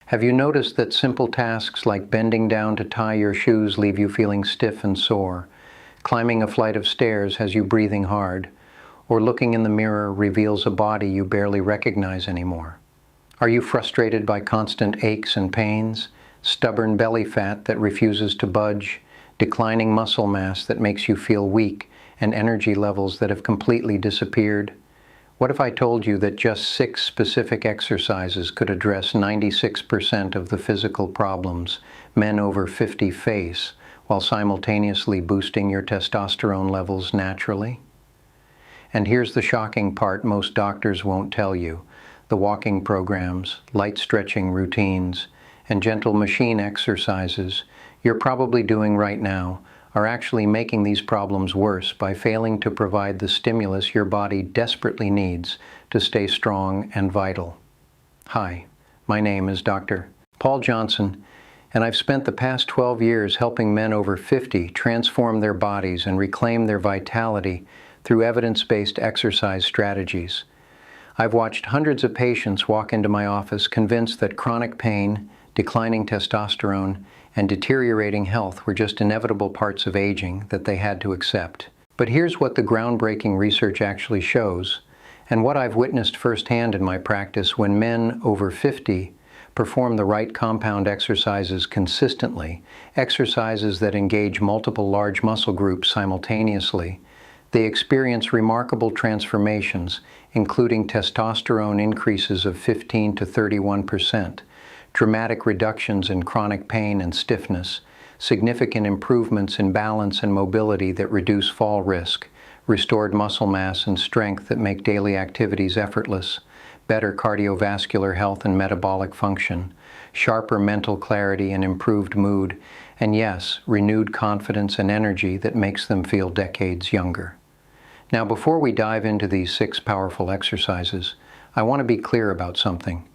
Have you noticed that simple tasks like bending down to tie your shoes leave you feeling stiff and sore? Climbing a flight of stairs has you breathing hard, or looking in the mirror reveals a body you barely recognize anymore? Are you frustrated by constant aches and pains, stubborn belly fat that refuses to budge, declining muscle mass that makes you feel weak, and energy levels that have completely disappeared? What if I told you that just 6 specific exercises could address 96% of the physical problems men over 50 face, while simultaneously boosting your testosterone levels naturally? And here's the shocking part most doctors won't tell you. The walking programs, light stretching routines, and gentle machine exercises you're probably doing right now are actually making these problems worse by failing to provide the stimulus your body desperately needs to stay strong and vital. Hi, my name is Dr. Paul Johnson, and I've spent the past 12 years helping men over 50 transform their bodies and reclaim their vitality through evidence-based exercise strategies. I've watched hundreds of patients walk into my office convinced that chronic pain, declining testosterone, and deteriorating health were just inevitable parts of aging that they had to accept. But here's what the groundbreaking research actually shows, and what I've witnessed firsthand in my practice when men over 50 perform the right compound exercises consistently, exercises that engage multiple large muscle groups simultaneously. They experience remarkable transformations, including testosterone increases of 15 to 31%, dramatic reductions in chronic pain and stiffness, significant improvements in balance and mobility that reduce fall risk, restored muscle mass and strength that make daily activities effortless, better cardiovascular health and metabolic function, sharper mental clarity and improved mood, and yes, renewed confidence and energy that makes them feel decades younger. Now, before we dive into these 6 powerful exercises, I want to be clear about something.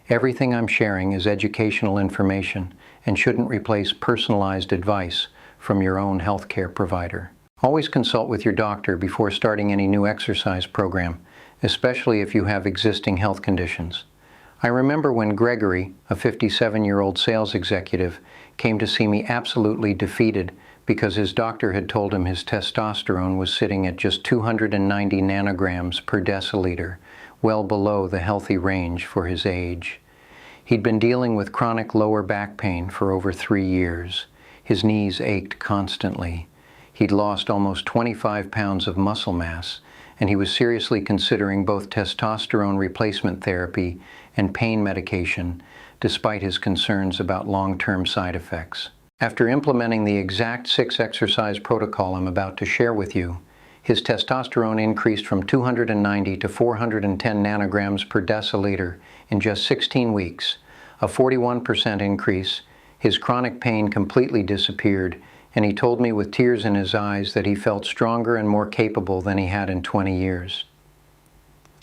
Everything I'm sharing is educational information and shouldn't replace personalized advice from your own healthcare provider. Always consult with your doctor before starting any new exercise program, especially if you have existing health conditions. I remember when Gregory, a 57-year-old sales executive, came to see me absolutely defeated because his doctor had told him his testosterone was sitting at just 290 nanograms per deciliter, well below the healthy range for his age. He'd been dealing with chronic lower back pain for over 3 years. His knees ached constantly. He'd lost almost 25 pounds of muscle mass, and he was seriously considering both testosterone replacement therapy and pain medication, despite his concerns about long-term side effects. After implementing the exact 6 exercise protocol I'm about to share with you, his testosterone increased from 290 to 410 nanograms per deciliter in just 16 weeks, a 41% increase. His chronic pain completely disappeared, and he told me with tears in his eyes that he felt stronger and more capable than he had in 20 years.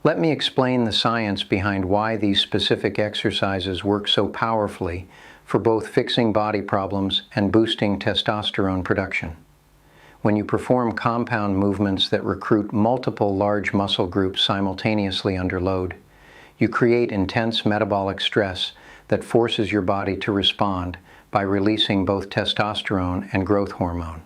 Let me explain the science behind why these specific exercises work so powerfully for both fixing body problems and boosting testosterone production. When you perform compound movements that recruit multiple large muscle groups simultaneously under load, you create intense metabolic stress that forces your body to respond by releasing both testosterone and growth hormone.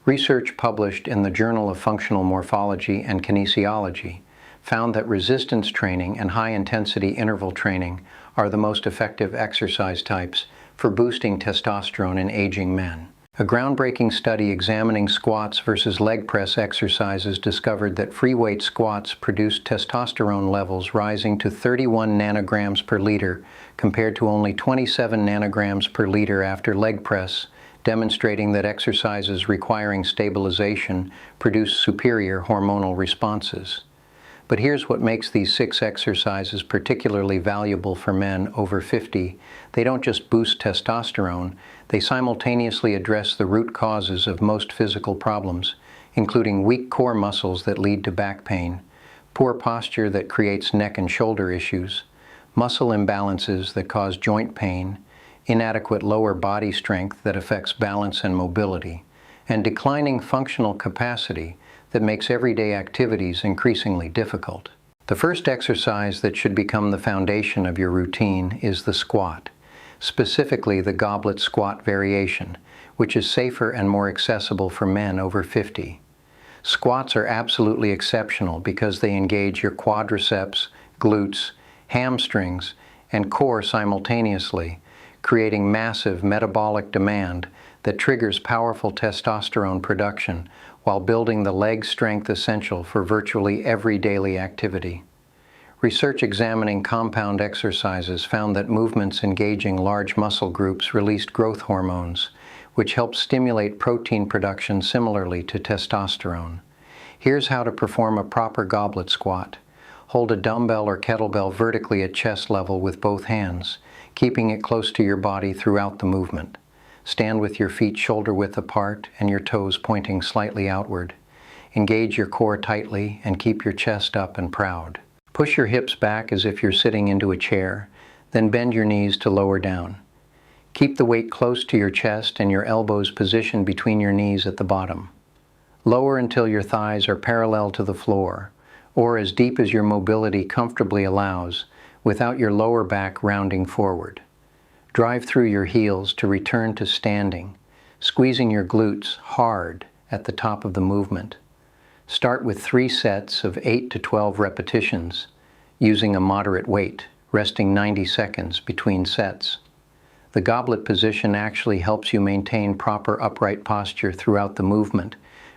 Research published in the Journal of Functional Morphology and Kinesiology found that resistance training and high-intensity interval training are the most effective exercise types for boosting testosterone in aging men. A groundbreaking study examining squats versus leg press exercises discovered that free weight squats produced testosterone levels rising to 31 nanograms per liter compared to only 27 nanograms per liter after leg press, demonstrating that exercises requiring stabilization produce superior hormonal responses. But here's what makes these 6 exercises particularly valuable for men over 50. They don't just boost testosterone, they simultaneously address the root causes of most physical problems, including weak core muscles that lead to back pain, poor posture that creates neck and shoulder issues, muscle imbalances that cause joint pain, inadequate lower body strength that affects balance and mobility, and declining functional capacity that makes everyday activities increasingly difficult. The first exercise that should become the foundation of your routine is the squat. specifically the goblet squat variation, which is safer and more accessible for men over 50. Squats are absolutely exceptional because they engage your quadriceps, glutes, hamstrings, and core simultaneously, creating massive metabolic demand that triggers powerful testosterone production while building the leg strength essential for virtually every daily activity. Research examining compound exercises found that movements engaging large muscle groups released growth hormones, which help stimulate protein production similarly to testosterone. Here's how to perform a proper goblet squat. Hold a dumbbell or kettlebell vertically at chest level with both hands, keeping it close to your body throughout the movement. Stand with your feet shoulder-width apart and your toes pointing slightly outward. Engage your core tightly and keep your chest up and proud. Push your hips back as if you're sitting into a chair, then bend your knees to lower down. Keep the weight close to your chest and your elbows positioned between your knees at the bottom. Lower until your thighs are parallel to the floor, or as deep as your mobility comfortably allows, without your lower back rounding forward. Drive through your heels to return to standing, squeezing your glutes hard at the top of the movement. Start with 3 sets of 8 to 12 repetitions, using a moderate weight, resting 90 seconds between sets. The goblet position actually helps you maintain proper upright posture throughout the movement,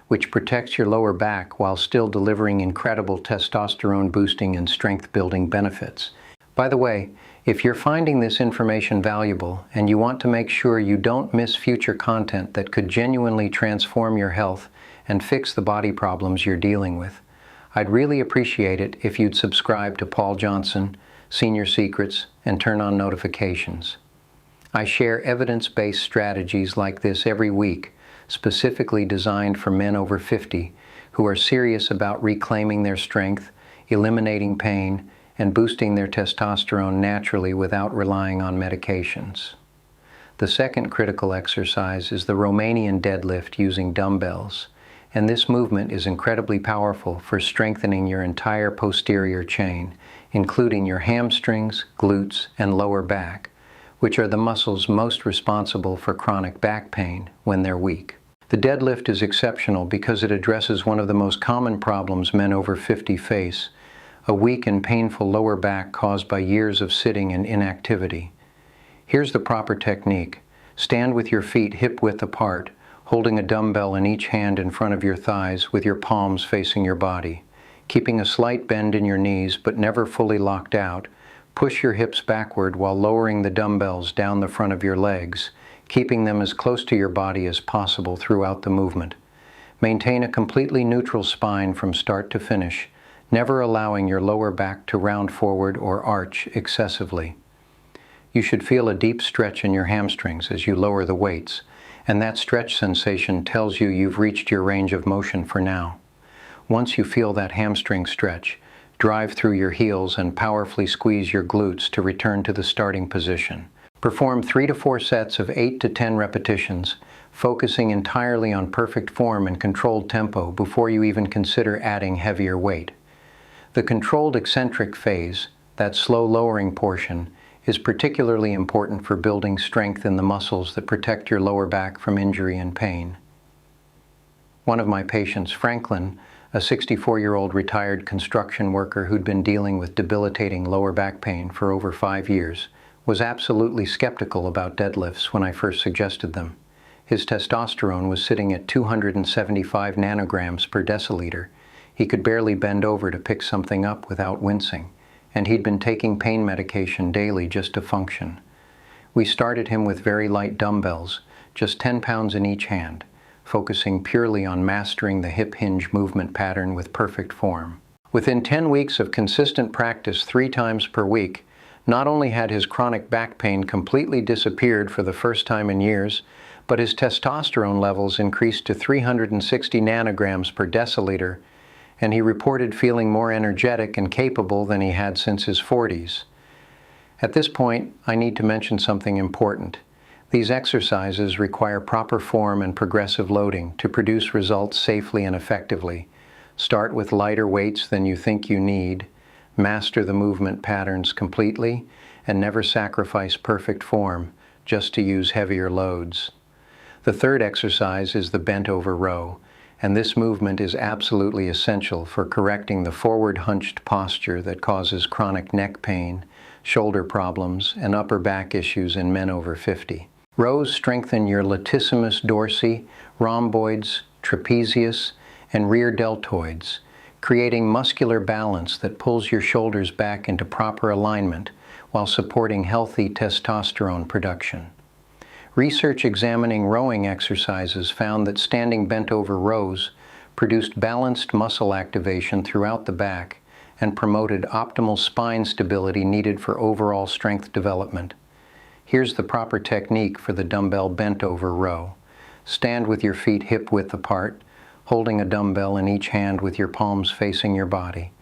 which protects your lower back while still delivering incredible testosterone boosting and strength building benefits. By the way, if you're finding this information valuable and you want to make sure you don't miss future content that could genuinely transform your health and fix the body problems you're dealing with, I'd really appreciate it if you'd subscribe to Paul Johnson, Senior Secrets, and turn on notifications. I share evidence-based strategies like this every week, specifically designed for men over 50 who are serious about reclaiming their strength, eliminating pain, and boosting their testosterone naturally without relying on medications. The second critical exercise is the Romanian deadlift using dumbbells, and this movement is incredibly powerful for strengthening your entire posterior chain, including your hamstrings, glutes, and lower back, which are the muscles most responsible for chronic back pain when they're weak. The deadlift is exceptional because it addresses one of the most common problems men over 50 face, a weak and painful lower back caused by years of sitting and inactivity. Here's the proper technique. Stand with your feet hip-width apart, holding a dumbbell in each hand in front of your thighs with your palms facing your body. Keeping a slight bend in your knees but never fully locked out, push your hips backward while lowering the dumbbells down the front of your legs, keeping them as close to your body as possible throughout the movement. Maintain a completely neutral spine from start to finish, never allowing your lower back to round forward or arch excessively. You should feel a deep stretch in your hamstrings as you lower the weights, and that stretch sensation tells you you've reached your range of motion for now. Once you feel that hamstring stretch, drive through your heels and powerfully squeeze your glutes to return to the starting position. Perform 3 to 4 sets of 8 to 10 repetitions, focusing entirely on perfect form and controlled tempo before you even consider adding heavier weight. The controlled eccentric phase, that slow lowering portion, is particularly important for building strength in the muscles that protect your lower back from injury and pain. One of my patients, Franklin, a 64-year-old retired construction worker who'd been dealing with debilitating lower back pain for over 5 years, was absolutely skeptical about deadlifts when I first suggested them. His testosterone was sitting at 275 nanograms per deciliter. He could barely bend over to pick something up without wincing, and he'd been taking pain medication daily just to function. We started him with very light dumbbells, just 10 pounds in each hand, focusing purely on mastering the hip hinge movement pattern with perfect form. Within 10 weeks of consistent practice 3 times per week, not only had his chronic back pain completely disappeared for the first time in years, but his testosterone levels increased to 360 nanograms per deciliter, and he reported feeling more energetic and capable than he had since his 40s. At this point, I need to mention something important. These exercises require proper form and progressive loading to produce results safely and effectively. Start with lighter weights than you think you need, master the movement patterns completely, and never sacrifice perfect form just to use heavier loads. The third exercise is the bent over row, and this movement is absolutely essential for correcting the forward hunched posture that causes chronic neck pain, shoulder problems, and upper back issues in men over 50. Rows strengthen your latissimus dorsi, rhomboids, trapezius, and rear deltoids, creating muscular balance that pulls your shoulders back into proper alignment while supporting healthy testosterone production. Research examining rowing exercises found that standing bent over rows produced balanced muscle activation throughout the back and promoted optimal spine stability needed for overall strength development. Here's the proper technique for the dumbbell bent over row. Stand with your feet hip-width apart, holding a dumbbell in each hand with your palms facing your body.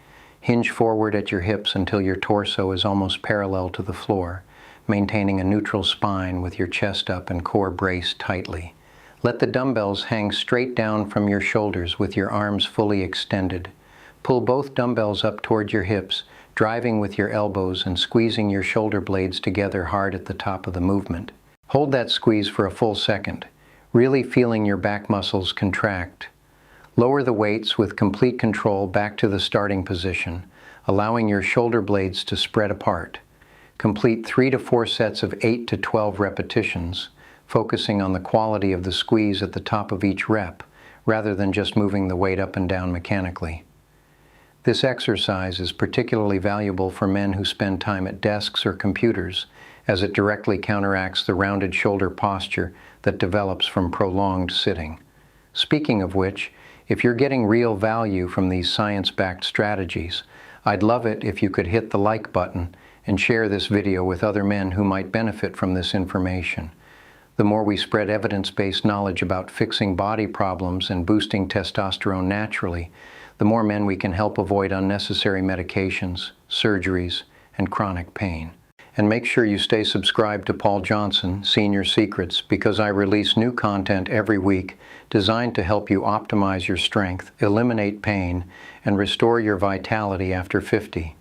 Hinge forward at your hips until your torso is almost parallel to the floor, maintaining a neutral spine with your chest up and core braced tightly. Let the dumbbells hang straight down from your shoulders with your arms fully extended. Pull both dumbbells up toward your hips, driving with your elbows and squeezing your shoulder blades together hard at the top of the movement. Hold that squeeze for a full second, really feeling your back muscles contract. Lower the weights with complete control back to the starting position, allowing your shoulder blades to spread apart. Complete 3 to 4 sets of 8 to 12 repetitions, focusing on the quality of the squeeze at the top of each rep, rather than just moving the weight up and down mechanically. This exercise is particularly valuable for men who spend time at desks or computers, as it directly counteracts the rounded shoulder posture that develops from prolonged sitting. Speaking of which, if you're getting real value from these science-backed strategies, I'd love it if you could hit the like button and share this video with other men who might benefit from this information. The more we spread evidence-based knowledge about fixing body problems and boosting testosterone naturally, the more men we can help avoid unnecessary medications, surgeries, and chronic pain. And make sure you stay subscribed to Paul Johnson, Senior Secrets, because I release new content every week designed to help you optimize your strength, eliminate pain, and restore your vitality after 50.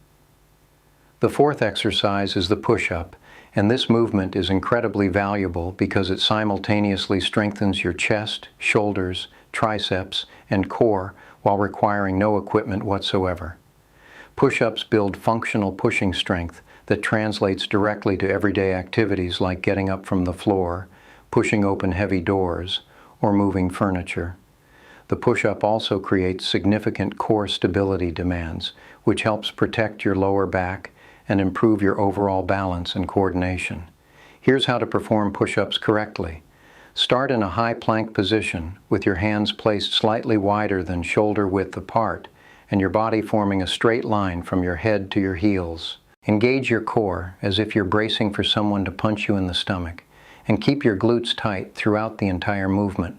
The fourth exercise is the push-up, and this movement is incredibly valuable because it simultaneously strengthens your chest, shoulders, triceps, and core while requiring no equipment whatsoever. Push-ups build functional pushing strength that translates directly to everyday activities like getting up from the floor, pushing open heavy doors, or moving furniture. The push-up also creates significant core stability demands, which helps protect your lower back and improve your overall balance and coordination. Here's how to perform push-ups correctly. Start in a high plank position with your hands placed slightly wider than shoulder width apart and your body forming a straight line from your head to your heels. Engage your core as if you're bracing for someone to punch you in the stomach, and keep your glutes tight throughout the entire movement.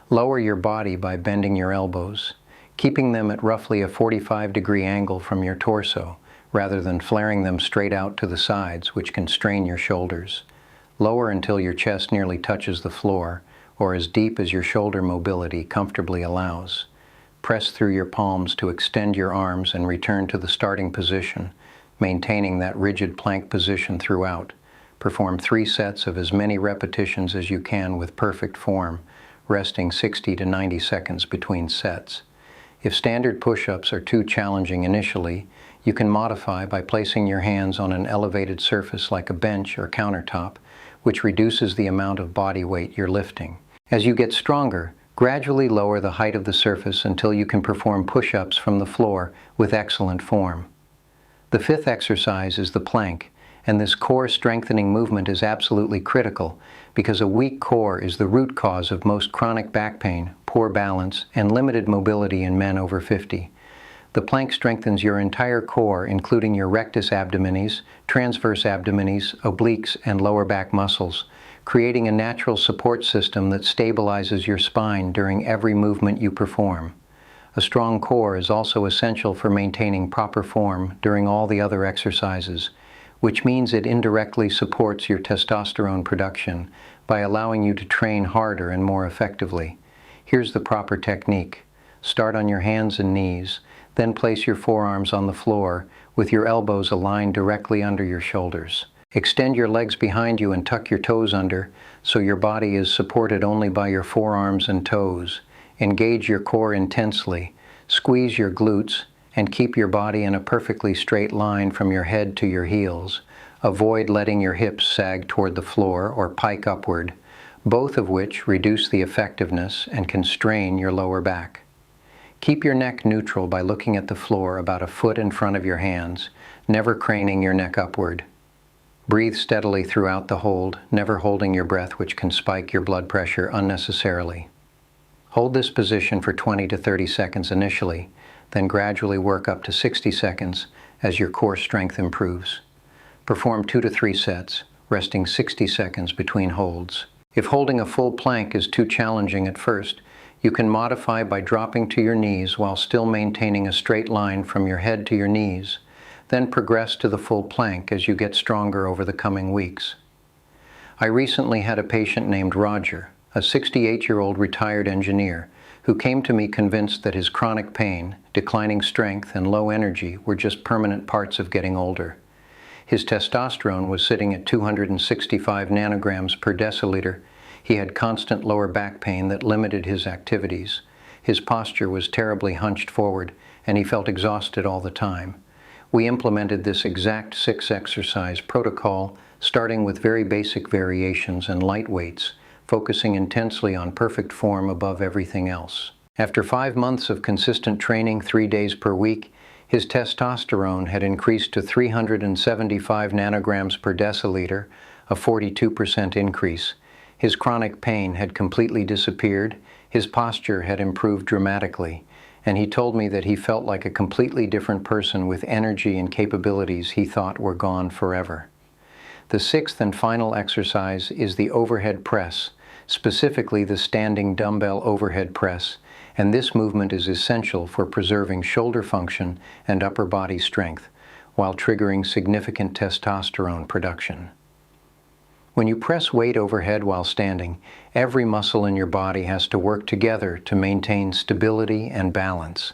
Lower your body by bending your elbows, keeping them at roughly a 45-degree angle from your torso, rather than flaring them straight out to the sides, which can strain your shoulders. Lower until your chest nearly touches the floor, or as deep as your shoulder mobility comfortably allows. Press through your palms to extend your arms and return to the starting position, maintaining that rigid plank position throughout. Perform 3 sets of as many repetitions as you can with perfect form, resting 60 to 90 seconds between sets. If standard push-ups are too challenging initially, you can modify by placing your hands on an elevated surface like a bench or countertop, which reduces the amount of body weight you're lifting. As you get stronger, gradually lower the height of the surface until you can perform push-ups from the floor with excellent form. The fifth exercise is the plank, and this core strengthening movement is absolutely critical because a weak core is the root cause of most chronic back pain, poor balance, and limited mobility in men over 50. The plank strengthens your entire core, including your rectus abdominis, transverse abdominis, obliques, and lower back muscles, creating a natural support system that stabilizes your spine during every movement you perform. A strong core is also essential for maintaining proper form during all the other exercises, which means it indirectly supports your testosterone production by allowing you to train harder and more effectively. Here's the proper technique. Start on your hands and knees, then place your forearms on the floor with your elbows aligned directly under your shoulders. Extend your legs behind you and tuck your toes under so your body is supported only by your forearms and toes. Engage your core intensely, squeeze your glutes, and keep your body in a perfectly straight line from your head to your heels. Avoid letting your hips sag toward the floor or pike upward, both of which reduce the effectiveness and constrain your lower back. Keep your neck neutral by looking at the floor about a foot in front of your hands, never craning your neck upward. Breathe steadily throughout the hold, never holding your breath, which can spike your blood pressure unnecessarily. Hold this position for 20 to 30 seconds initially, then gradually work up to 60 seconds as your core strength improves. Perform 2 to 3 sets, resting 60 seconds between holds. If holding a full plank is too challenging at first, you can modify by dropping to your knees while still maintaining a straight line from your head to your knees, then progress to the full plank as you get stronger over the coming weeks. I recently had a patient named Roger, a 68-year-old retired engineer, who came to me convinced that his chronic pain, declining strength, and low energy were just permanent parts of getting older. His testosterone was sitting at 265 nanograms per deciliter. He had constant lower back pain that limited his activities. His posture was terribly hunched forward, and he felt exhausted all the time. We implemented this exact 6-exercise protocol, starting with very basic variations and light weights, focusing intensely on perfect form above everything else. After 5 months of consistent training 3 days per week, his testosterone had increased to 375 nanograms per deciliter, a 42% increase. His chronic pain had completely disappeared, his posture had improved dramatically, and he told me that he felt like a completely different person with energy and capabilities he thought were gone forever. The 6th and final exercise is the overhead press, specifically the standing dumbbell overhead press, and this movement is essential for preserving shoulder function and upper body strength, while triggering significant testosterone production. When you press weight overhead while standing, every muscle in your body has to work together to maintain stability and balance,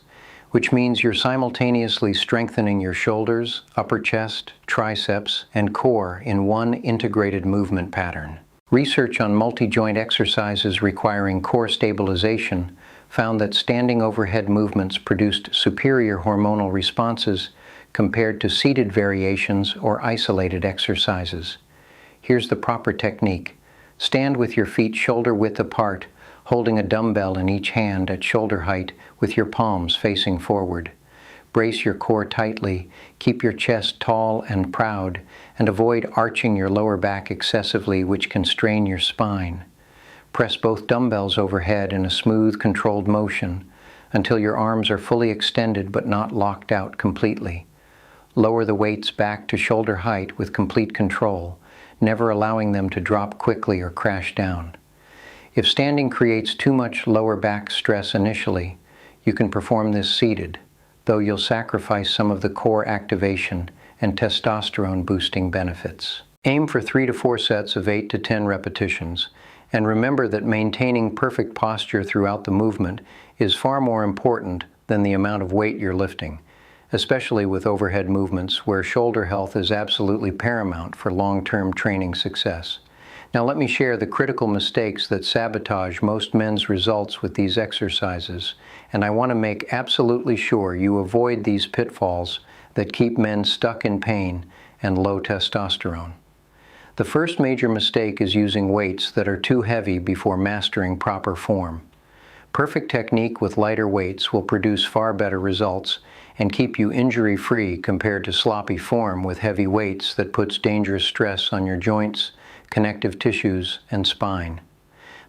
which means you're simultaneously strengthening your shoulders, upper chest, triceps, and core in one integrated movement pattern. Research on multi-joint exercises requiring core stabilization found that standing overhead movements produced superior hormonal responses compared to seated variations or isolated exercises. Here's the proper technique. Stand with your feet shoulder width apart, holding a dumbbell in each hand at shoulder height with your palms facing forward. Brace your core tightly, keep your chest tall and proud, and avoid arching your lower back excessively, which can strain your spine. Press both dumbbells overhead in a smooth, controlled motion until your arms are fully extended but not locked out completely. Lower the weights back to shoulder height with complete control, never allowing them to drop quickly or crash down. If standing creates too much lower back stress initially, you can perform this seated, though you'll sacrifice some of the core activation and testosterone boosting benefits. Aim for 3 to 4 sets of 8 to 10 repetitions, and remember that maintaining perfect posture throughout the movement is far more important than the amount of weight you're lifting, especially with overhead movements where shoulder health is absolutely paramount for long-term training success. Now let me share the critical mistakes that sabotage most men's results with these exercises, and I want to make absolutely sure you avoid these pitfalls that keep men stuck in pain and low testosterone. The first major mistake is using weights that are too heavy before mastering proper form. Perfect technique with lighter weights will produce far better results and keep you injury-free compared to sloppy form with heavy weights that puts dangerous stress on your joints, connective tissues, and spine.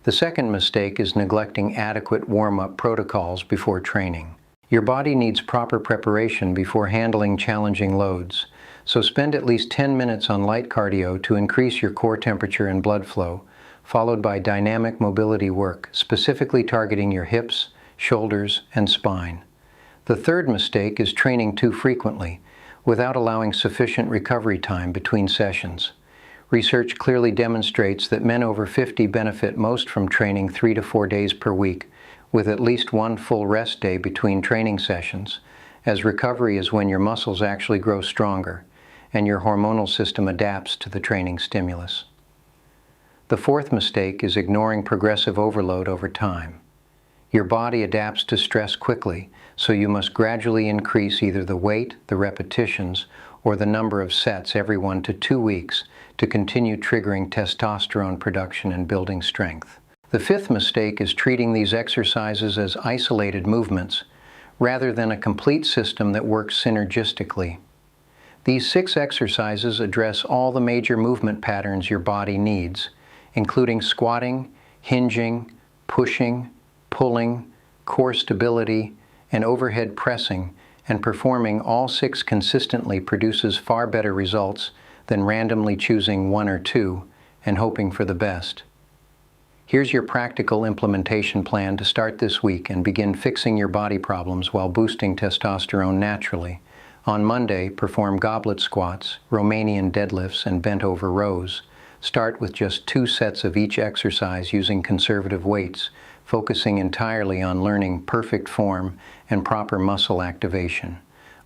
The second mistake is neglecting adequate warm-up protocols before training. Your body needs proper preparation before handling challenging loads, so spend at least 10 minutes on light cardio to increase your core temperature and blood flow, followed by dynamic mobility work, specifically targeting your hips, shoulders, and spine. The third mistake is training too frequently, without allowing sufficient recovery time between sessions. Research clearly demonstrates that men over 50 benefit most from training 3 to 4 days per week, with at least one full rest day between training sessions, as recovery is when your muscles actually grow stronger and your hormonal system adapts to the training stimulus. The fourth mistake is ignoring progressive overload over time. Your body adapts to stress quickly, so you must gradually increase either the weight, the repetitions, or the number of sets every 1 to 2 weeks to continue triggering testosterone production and building strength. The fifth mistake is treating these exercises as isolated movements, rather than a complete system that works synergistically. These 6 exercises address all the major movement patterns your body needs, including squatting, hinging, pushing, pulling, core stability, and overhead pressing, and performing all 6 consistently produces far better results than randomly choosing 1 or 2 and hoping for the best. Here's your practical implementation plan to start this week and begin fixing your body problems while boosting testosterone naturally. On Monday, perform goblet squats, Romanian deadlifts, and bent over rows. Start with just 2 sets of each exercise using conservative weights, focusing entirely on learning perfect form and proper muscle activation.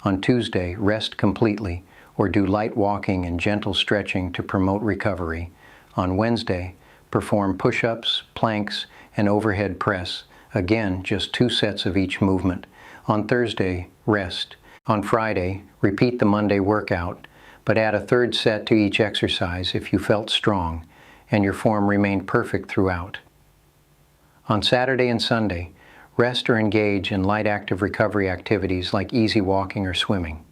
On Tuesday, rest completely or do light walking and gentle stretching to promote recovery. On Wednesday, perform push-ups, planks, and overhead press. Again, just 2 sets of each movement. On Thursday, rest. On Friday, repeat the Monday workout, but add a 3rd set to each exercise if you felt strong and your form remained perfect throughout. On Saturday and Sunday, rest or engage in light active recovery activities like easy walking or swimming.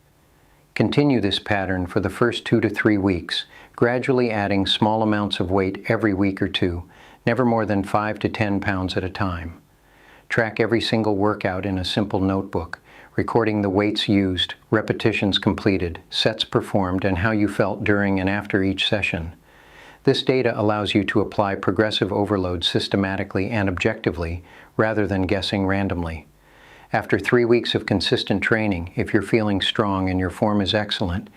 Continue this pattern for the first 2 to 3 weeks, gradually adding small amounts of weight every week or 2, never more than 5 to 10 pounds at a time. Track every single workout in a simple notebook, recording the weights used, repetitions completed, sets performed, and how you felt during and after each session. This data allows you to apply progressive overload systematically and objectively, rather than guessing randomly. After 3 weeks of consistent training, if you're feeling strong and your form is excellent,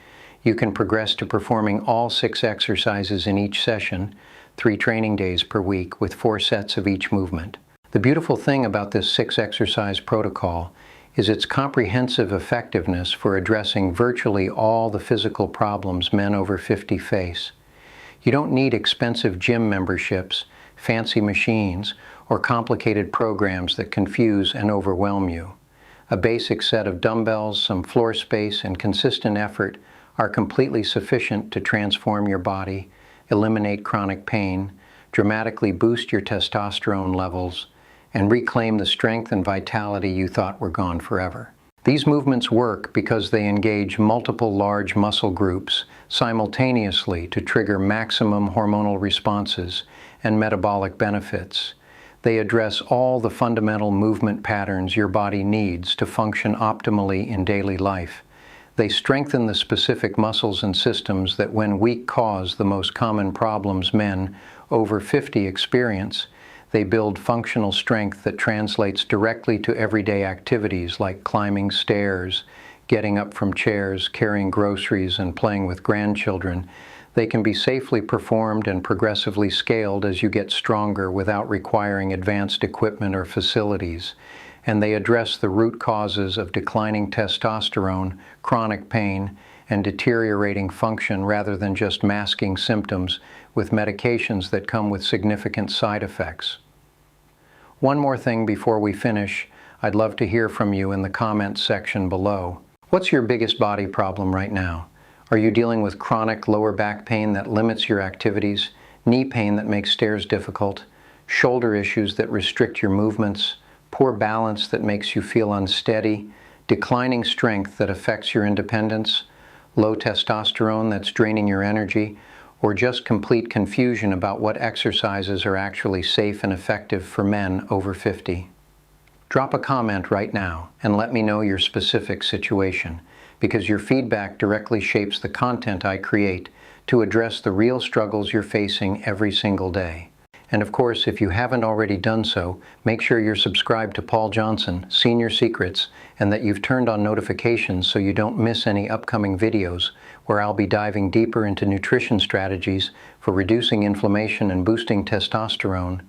you can progress to performing all 6 exercises in each session, 3 training days per week with 4 sets of each movement. The beautiful thing about this 6 exercise protocol is its comprehensive effectiveness for addressing virtually all the physical problems men over 50 face. You don't need expensive gym memberships, fancy machines, or complicated programs that confuse and overwhelm you. A basic set of dumbbells, some floor space, and consistent effort are completely sufficient to transform your body, eliminate chronic pain, dramatically boost your testosterone levels, and reclaim the strength and vitality you thought were gone forever. These movements work because they engage multiple large muscle groups simultaneously to trigger maximum hormonal responses and metabolic benefits. They address all the fundamental movement patterns your body needs to function optimally in daily life. They strengthen the specific muscles and systems that, when weak, cause the most common problems men over 50 experience. They build functional strength that translates directly to everyday activities like climbing stairs, getting up from chairs, carrying groceries, and playing with grandchildren. They can be safely performed and progressively scaled as you get stronger without requiring advanced equipment or facilities. And they address the root causes of declining testosterone, chronic pain, and deteriorating function rather than just masking symptoms with medications that come with significant side effects. One more thing before we finish, I'd love to hear from you in the comments section below. What's your biggest body problem right now? Are you dealing with chronic lower back pain that limits your activities, knee pain that makes stairs difficult, shoulder issues that restrict your movements, poor balance that makes you feel unsteady, declining strength that affects your independence, low testosterone that's draining your energy, or just complete confusion about what exercises are actually safe and effective for men over 50? Drop a comment right now and let me know your specific situation, because your feedback directly shapes the content I create to address the real struggles you're facing every single day. And of course, if you haven't already done so, make sure you're subscribed to Paul Johnson, Senior Secrets, and that you've turned on notifications so you don't miss any upcoming videos where I'll be diving deeper into nutrition strategies for reducing inflammation and boosting testosterone,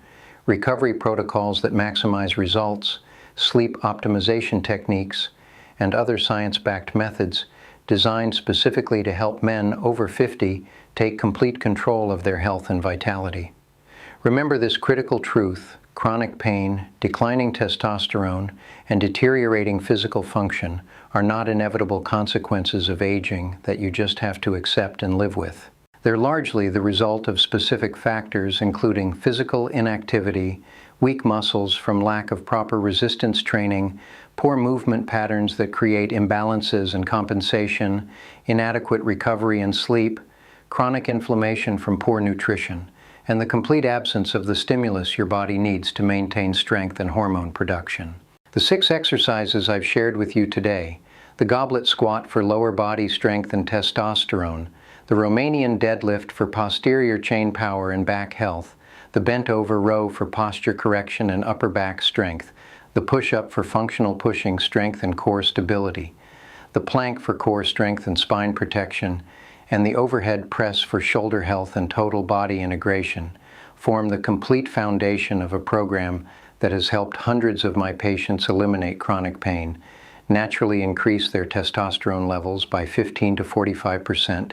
recovery protocols that maximize results, sleep optimization techniques, and other science-backed methods designed specifically to help men over 50 take complete control of their health and vitality. Remember this critical truth: chronic pain, declining testosterone, and deteriorating physical function are not inevitable consequences of aging that you just have to accept and live with. They're largely the result of specific factors including physical inactivity, weak muscles from lack of proper resistance training, poor movement patterns that create imbalances and compensation, inadequate recovery and sleep, chronic inflammation from poor nutrition, and the complete absence of the stimulus your body needs to maintain strength and hormone production. The 6 exercises I've shared with you today: the goblet squat for lower body strength and testosterone, the Romanian deadlift for posterior chain power and back health, the bent over row for posture correction and upper back strength, the push-up for functional pushing strength and core stability, the plank for core strength and spine protection, and the overhead press for shoulder health and total body integration form the complete foundation of a program that has helped hundreds of my patients eliminate chronic pain, naturally increase their testosterone levels by 15 to 45%,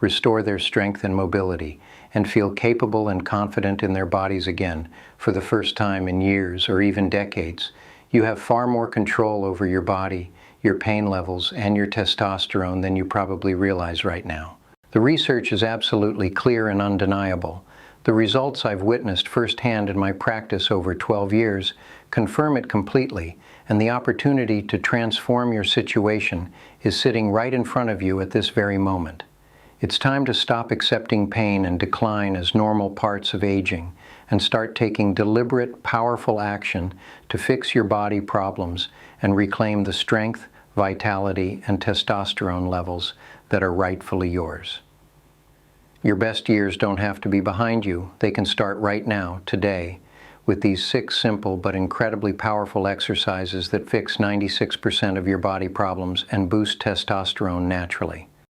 restore their strength and mobility, and feel capable and confident in their bodies again for the first time in years or even decades. You have far more control over your body, your pain levels, and your testosterone than you probably realize right now. The research is absolutely clear and undeniable. The results I've witnessed firsthand in my practice over 12 years confirm it completely, and the opportunity to transform your situation is sitting right in front of you at this very moment. It's time to stop accepting pain and decline as normal parts of aging and start taking deliberate, powerful action to fix your body problems and reclaim the strength, vitality, and testosterone levels that are rightfully yours. Your best years don't have to be behind you. They can start right now, today, with these 6 simple but incredibly powerful exercises that fix 96% of your body problems and boost testosterone naturally.